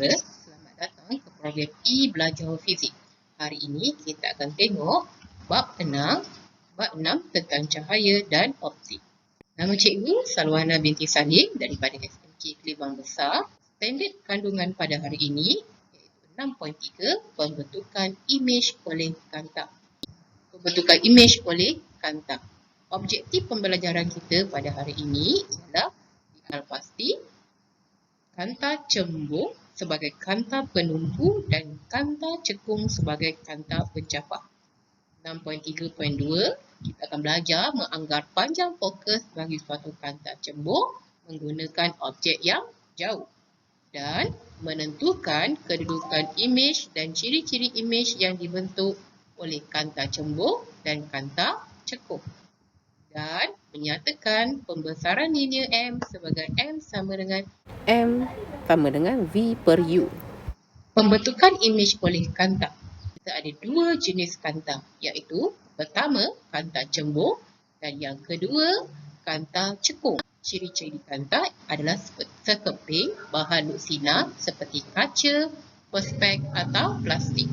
saudara, selamat datang ke program E-Belajar Fizik. Hari ini kita akan tengok bab 6 tentang cahaya dan optik. Nama cikgu Salwana binti Salim daripada SMK Kelibang Besar. Standard kandungan pada hari ini iaitu 6.3 pembentukan imej oleh kanta. Objektif pembelajaran kita pada hari ini ialah hal pasti kanta cembung sebagai kanta penumpu dan kanta cekung sebagai kanta pencapah. 6.3.2 kita akan belajar menganggar panjang fokus bagi suatu kanta cembung menggunakan objek yang jauh dan menentukan kedudukan imej dan ciri-ciri imej yang dibentuk oleh kanta cembung dan kanta cekung. Dan menyatakan pembesaran linear M sebagai M sama dengan V per U. Pembentukan imej oleh kanta. Kita ada dua jenis kanta, iaitu pertama kanta cembung dan yang kedua kanta cekung. Ciri-ciri kanta adalah sekeping bahan luksina seperti kaca, perspek atau plastik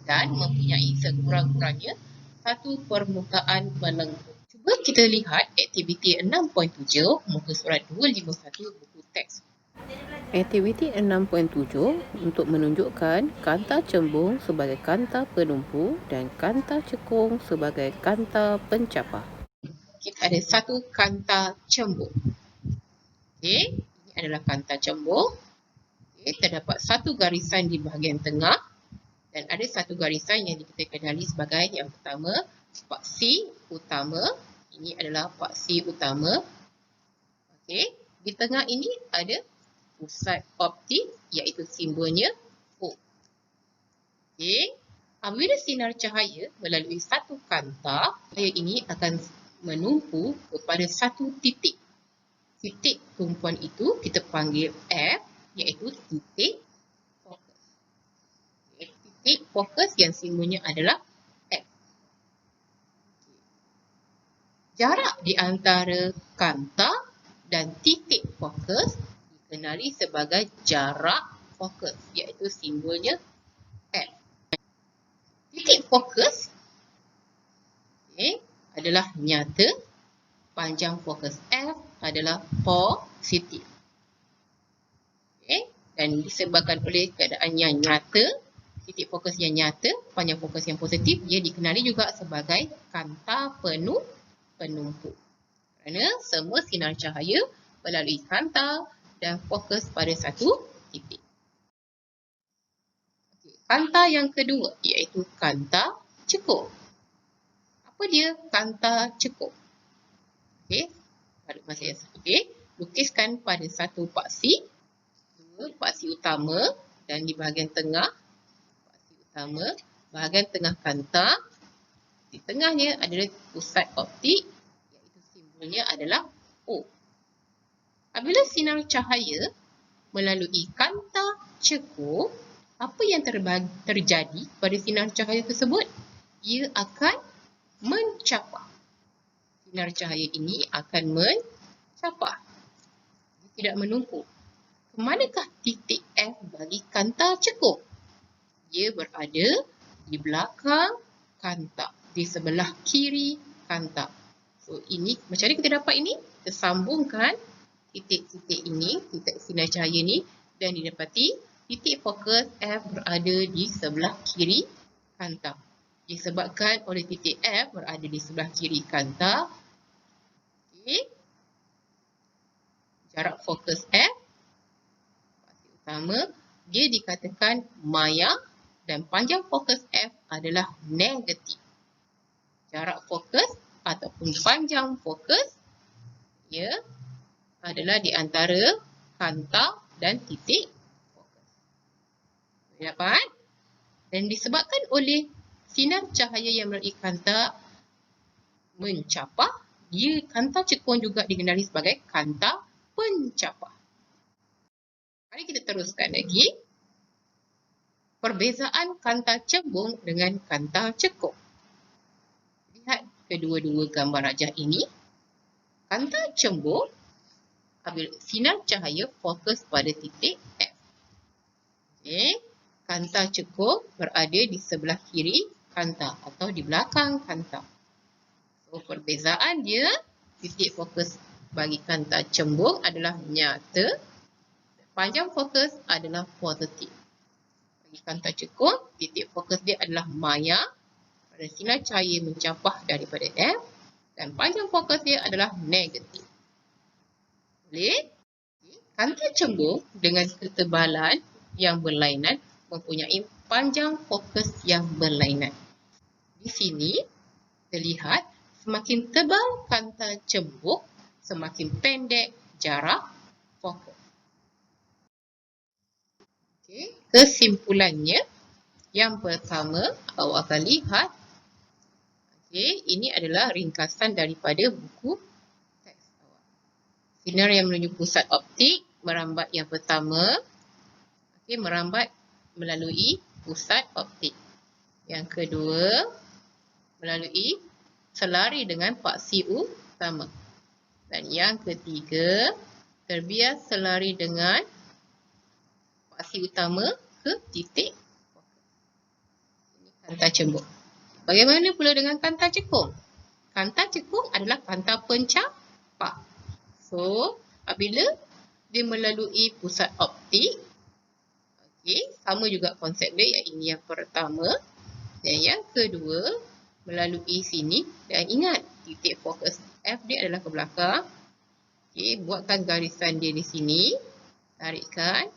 dan mempunyai sekurang-kurangnya satu permukaan melengkung. Cuba kita lihat aktiviti 6.7 muka surat 251 buku teks. Aktiviti 6.7 untuk menunjukkan kanta cembung sebagai kanta penumpu dan kanta cekung sebagai kanta pencapah. Kita ada satu kanta cembung. Okey, ini adalah kanta cembung. Okey, terdapat satu garisan di bahagian tengah dan ada satu garisan yang kita kenali sebagai yang pertama paksi utama. Ini adalah paksi utama. Okey, di tengah ini ada pusat optik iaitu simbolnya O. Okey, apabila sinar cahaya melalui satu kanta, cahaya ini akan menumpu kepada satu titik. Titik tumpuan itu kita panggil F iaitu titik fokus. Okay, titik fokus yang simbolnya adalah F. Jarak di antara kanta dan titik fokus dikenali sebagai jarak fokus iaitu simbolnya F. Titik fokus adalah nyata, panjang fokus F adalah positif. Dan disebabkan oleh keadaan yang nyata, titik fokus yang nyata, panjang fokus yang positif, dia dikenali juga sebagai kanta penumpu. Kerana semua sinar cahaya melalui kanta dan fokus pada satu titik. Kanta yang kedua iaitu kanta cekung. Apa dia kanta cekung? Okey, pada masa yang sama. Okey, lukiskan pada satu paksi, dua paksi utama dan di bahagian tengah paksi utama, bahagian tengah kanta, di tengahnya adalah pusat optik iaitu simbolnya adalah O. Apabila sinar cahaya melalui kanta cekung, apa yang terjadi pada sinar cahaya tersebut? Ia akan mencapah. Sinar cahaya ini akan mencapah. Dia tidak menumpuk. Kemanakah titik F bagi kanta cekung? Dia berada di belakang kanta, di sebelah kiri kanta. So ini, macam mana kita dapat ini? Kita sambungkan titik-titik ini, titik sinar cahaya ini dan didapati titik fokus F berada di sebelah kiri kanta. Disebabkan oleh titik F berada di sebelah kiri kanta, jarak fokus F, paksi utama, dia dikatakan maya dan panjang fokus F adalah negatif. Jarak fokus ataupun panjang fokus adalah di antara kanta dan titik fokus. Dapat? Dan disebabkan oleh sinar cahaya yang melalui kanta mencapah, dia kanta cekung juga dikenali sebagai kanta pencapah. Mari kita teruskan lagi. Perbezaan kanta cembung dengan kanta cekung. Lihat kedua-dua gambar rajah ini. Kanta cembung, apabila sinar cahaya fokus pada titik F. kanta cekung berada di sebelah kiri kanta atau di belakang kanta. So, perbezaan dia, titik fokus bagi kanta cembung adalah nyata, panjang fokus adalah positif. Bagi kanta cekung, titik fokus dia adalah maya, pada sinar cahaya mencampah daripada F, dan panjang fokus dia adalah negatif. Boleh? Kanta cembung dengan ketebalan yang berlainan mempunyai panjang fokus yang berlainan. Di sini terlihat semakin tebal kanta cembung, semakin pendek jarak fokus. Okay. Kesimpulannya, yang pertama awak akan lihat, ini adalah ringkasan daripada buku teks awak. Sinar yang menuju pusat optik merambat yang pertama, merambat melalui pusat optik. Yang kedua, melalui selari dengan paksi utama. Dan yang ketiga, terbias selari dengan paksi utama ke titik fokus. Ini kanta cembung. Bagaimana pula dengan kanta cekung? Kanta cekung adalah kanta pencampak. So, apabila dia melalui pusat optik, sama juga konsep dia, yang ini yang pertama. Dan yang kedua, melalui sini. Dan ingat, titik fokus F dia adalah ke belakang. Buatkan garisan dia di sini. Tarikkan.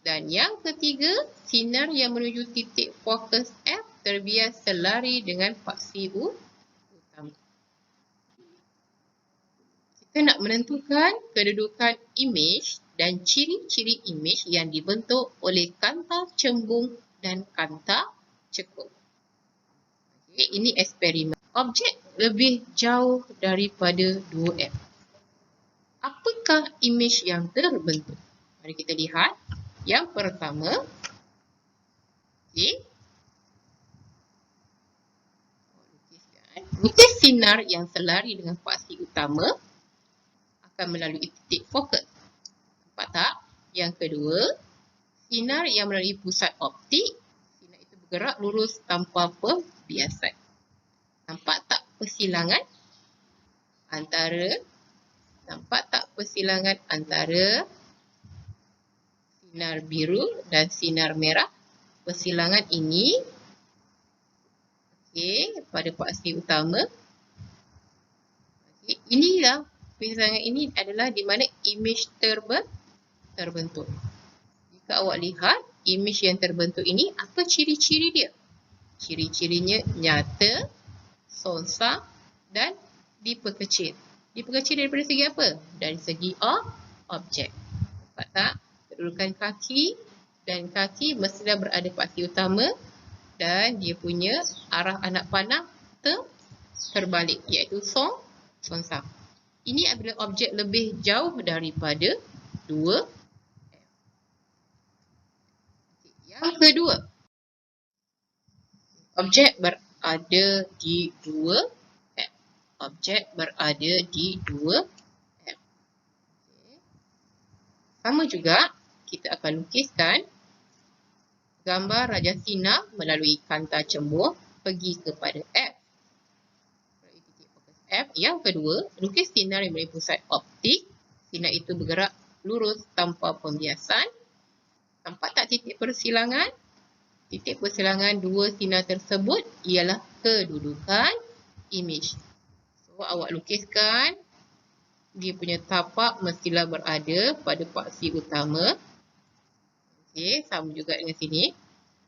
Dan yang ketiga, sinar yang menuju titik fokus F terbias selari dengan paksi utama. Kita nak menentukan kedudukan imej dan ciri-ciri imej yang dibentuk oleh kanta cembung dan kanta cekung. Ini eksperimen. Objek lebih jauh daripada 2F. Apakah imej yang terbentuk? Mari kita lihat. Yang pertama, lukis sinar yang selari dengan paksi utama akan melalui titik fokus. Nampak tak? Yang kedua, sinar yang melalui pusat optik, sinar itu bergerak lurus tanpa pembiasan. Nampak tak persilangan antara sinar biru dan sinar merah? Persilangan ini pada paksi utama. Inilah persilangan ini adalah di mana imej terbentuk. Jika awak lihat imej yang terbentuk ini, apa ciri-ciri dia? Ciri-cirinya nyata, sonsang dan diperkecil. Diperkecil daripada segi apa? Dari segi objek. Nampak tak? Kedudukan kaki, dan kaki mestilah berada paksi utama dan dia punya arah anak panah terbalik, iaitu sonsang. Ini apabila objek lebih jauh daripada 2F. Yang kedua, objek berada di 2F. Objek berada di 2F. Sama juga, kita akan lukiskan gambar raja sinar melalui kanta cembung pergi kepada F. Yang kedua, lukis sinar yang melalui pusat optik. Sinar itu bergerak lurus tanpa pembiasan. Nampak tak titik persilangan? Titik persilangan dua sinar tersebut ialah kedudukan imej. So, awak lukiskan dia punya tapak mestilah berada pada paksi utama. Sama juga dengan sini.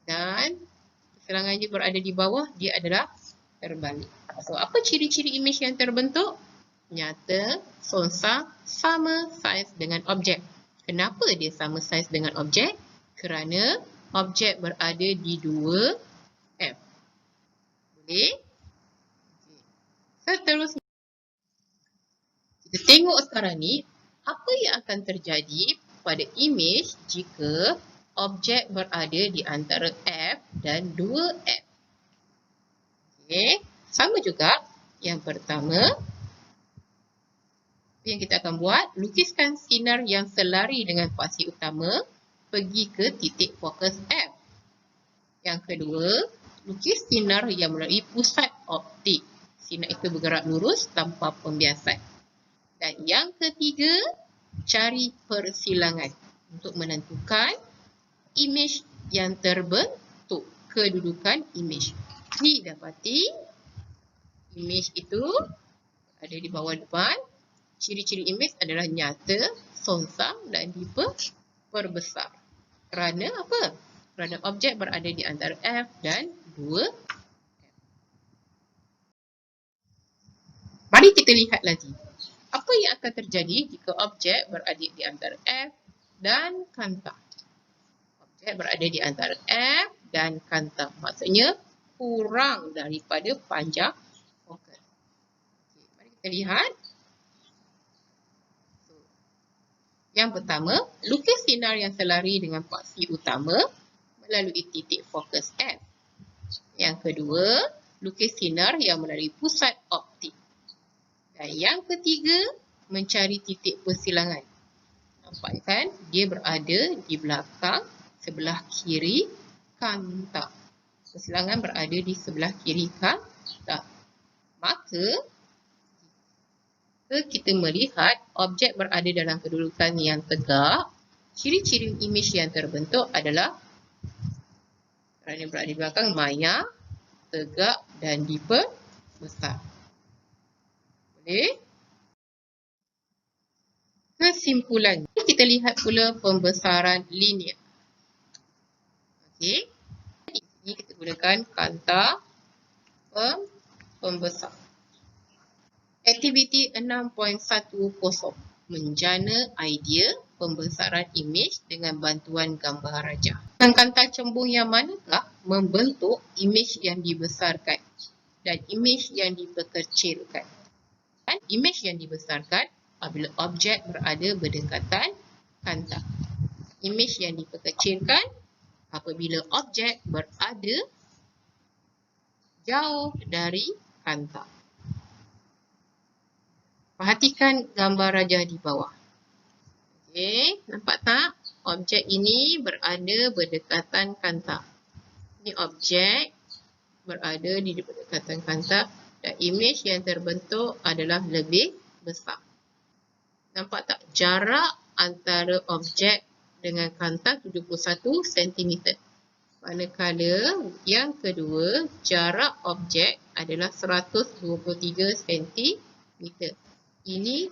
Dan persilangan dia berada di bawah, dia adalah terbalik. So, apa ciri-ciri imej yang terbentuk? Nyata, sonsang, sama saiz dengan objek. Kenapa dia sama saiz dengan objek? Kerana objek berada di 2F. Boleh? Seterusnya, kita tengok sekarang ni, apa yang akan terjadi pada imej jika objek berada di antara F dan 2F. Sama juga. Yang pertama, yang kita akan buat, lukiskan sinar yang selari dengan paksi utama pergi ke titik fokus F. Yang kedua, lukis sinar yang melalui pusat optik. Sinar itu bergerak lurus tanpa pembiasan. Dan yang ketiga, cari persilangan untuk menentukan imej yang terbentuk, kedudukan imej. Didapati imej itu ada di bawah depan. Ciri-ciri imej adalah nyata, songsang dan diperbesar. Kerana apa? Kerana objek berada di antara F dan 2F. Mari kita lihat lagi. Apa yang akan terjadi jika objek berada di antara F dan kanta? Objek berada di antara F dan kanta. Maksudnya kurang daripada panjang fokus. Mari kita lihat. Yang pertama, lukis sinar yang selari dengan paksi utama melalui titik fokus F. Yang kedua, lukis sinar yang melalui pusat optik. Dan yang ketiga, mencari titik persilangan. Nampak kan? Dia berada di belakang sebelah kiri kanta. Persilangan berada di sebelah kiri kanta. Maka, kita melihat objek berada dalam kedudukan yang tegak, ciri-ciri imej yang terbentuk adalah kerana berada di belakang maya, tegak dan diperbesar. Boleh? Kesimpulan. Kita lihat pula pembesaran linear. Okey. Ini kita gunakan kanta pembesar. Aktiviti 6.10. Menjana idea pembesaran imej dengan bantuan gambar rajah. Kanta cembung yang manakah membentuk imej yang dibesarkan dan imej yang diperkecilkan? Imej yang dibesarkan apabila objek berada berdekatan kanta. Imej yang diperkecilkan apabila objek berada jauh dari kanta. Perhatikan gambar rajah di bawah. Okey, nampak tak? Objek ini berada berdekatan kanta. Ini objek berada di berdekatan kanta dan imej yang terbentuk adalah lebih besar. Nampak tak? Jarak antara objek dengan kanta 71 cm. Manakala yang kedua, jarak objek adalah 123 cm. Ini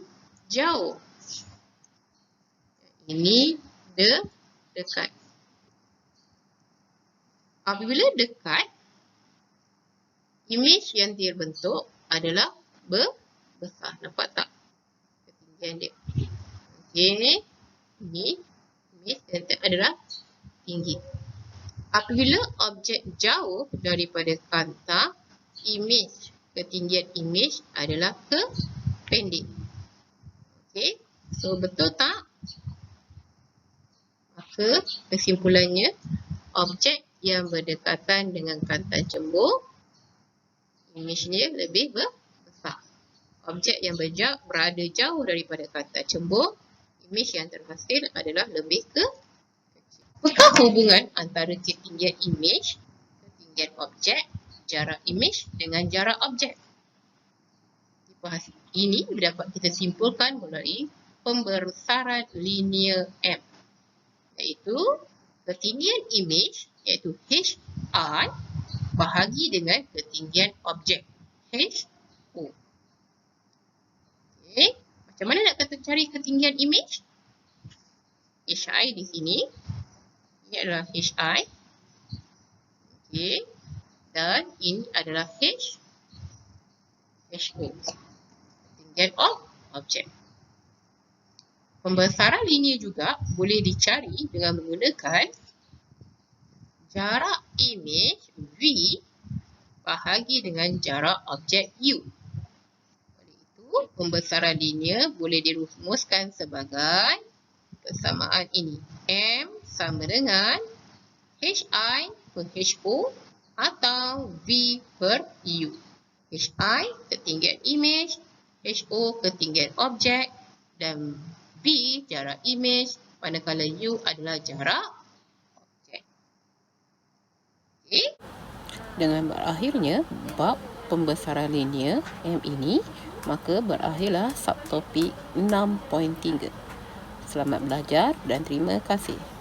jauh. Ini dekat. Apabila dekat, imej yang terbentuk adalah besar. Nampak tak? Ketinggian dia. Okey. Ini imej yang adalah tinggi. Apabila objek jauh daripada kanta, imej, ketinggian imej adalah pendek. Okey, so betul tak? Maka kesimpulannya, objek yang berdekatan dengan kanta cembung, imejnya lebih besar. Objek yang berada jauh daripada kanta cembung, imej yang terhasil adalah lebih kecil. Apakah hubungan antara ketinggian imej, ketinggian objek, jarak imej dengan jarak objek? Ini dapat kita simpulkan melalui pembesaran linear M, iaitu ketinggian imej iaitu HI bahagi dengan ketinggian objek HO. Okey, macam mana nak kita cari ketinggian imej? HI di sini, ini adalah HI. Okey, dan ini adalah HO. Ketinggian objek. Pembesaran linear juga boleh dicari dengan menggunakan jarak imej V bahagi dengan jarak objek U. Oleh itu, pembesaran linear boleh dirumuskan sebagai persamaan ini. M sama dengan HI per HO atau V per U. HI ketinggian imej, HO ketinggian objek dan V jarak imej, manakala U adalah jarak objek. dengan berakhirnya bab pembesaran linear M ini, maka berakhirlah subtopik 6.3. Selamat belajar dan terima kasih.